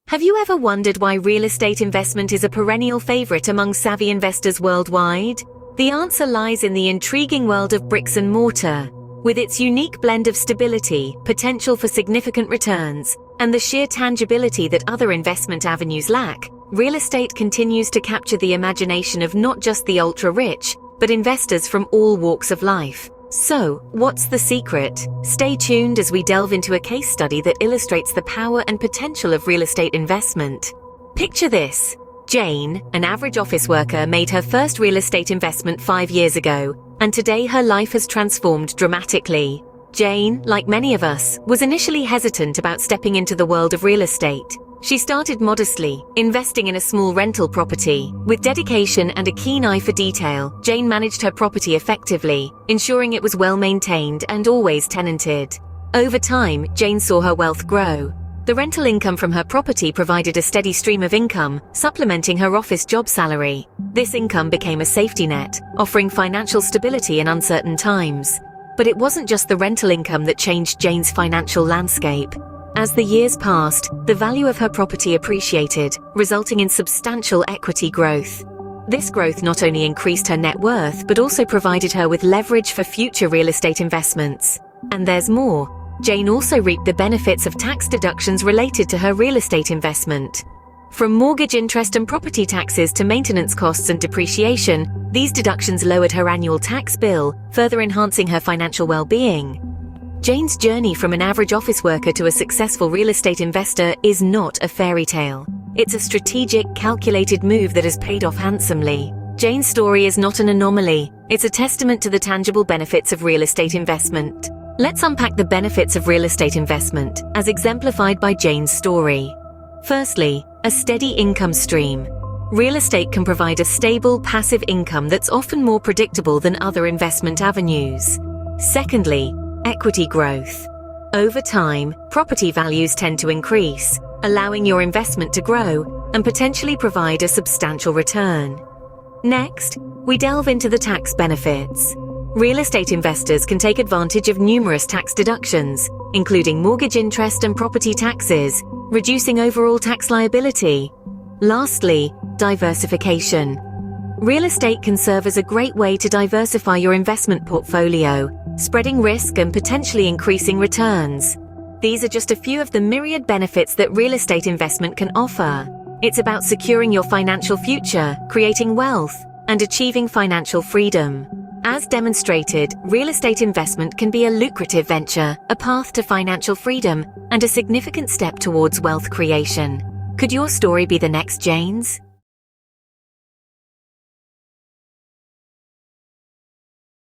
Have you ever wondered why real estate investment is a perennial favorite among savvy investors worldwide? The answer lies in the intriguing world of bricks and mortar. With its unique blend of stability, potential for significant returns, and the sheer tangibility that other investment avenues lack, real estate continues to capture the imagination of not just the ultra-rich, but investors from all walks of life. So, what's the secret? Stay tuned as we delve into a case study that illustrates the power and potential of real estate investment. Picture this. Jane, an average office worker, made her first real estate investment 5 years ago, and today her life has transformed dramatically. Jane, like many of us, was initially hesitant about stepping into the world of real estate. She started modestly, investing in a small rental property. With dedication and a keen eye for detail, Jane managed her property effectively, ensuring it was well maintained and always tenanted. Over time, Jane saw her wealth grow. The rental income from her property provided a steady stream of income, supplementing her office job salary. This income became a safety net, offering financial stability in uncertain times. But it wasn't just the rental income that changed Jane's financial landscape. As the years passed, the value of her property appreciated, resulting in substantial equity growth. This growth not only increased her net worth, but also provided her with leverage for future real estate investments. And there's more. Jane also reaped the benefits of tax deductions related to her real estate investment. From mortgage interest and property taxes to maintenance costs and depreciation, these deductions lowered her annual tax bill, further enhancing her financial well-being. Jane's journey from an average office worker to a successful real estate investor is not a fairy tale. It's a strategic, calculated move that has paid off handsomely. Jane's story is not an anomaly. It's a testament to the tangible benefits of real estate investment. Let's unpack the benefits of real estate investment, as exemplified by Jane's story. Firstly, a steady income stream. Real estate can provide a stable, passive income that's often more predictable than other investment avenues. Secondly, equity growth. Over time, property values tend to increase, allowing your investment to grow and potentially provide a substantial return. Next, we delve into the tax benefits. Real estate investors can take advantage of numerous tax deductions, including mortgage interest and property taxes, reducing overall tax liability. Lastly, diversification. Real estate can serve as a great way to diversify your investment portfolio, spreading risk and potentially increasing returns. These are just a few of the myriad benefits that real estate investment can offer. It's about securing your financial future, creating wealth, and achieving financial freedom. As demonstrated, real estate investment can be a lucrative venture, a path to financial freedom, and a significant step towards wealth creation. Could your story be the next Jane's?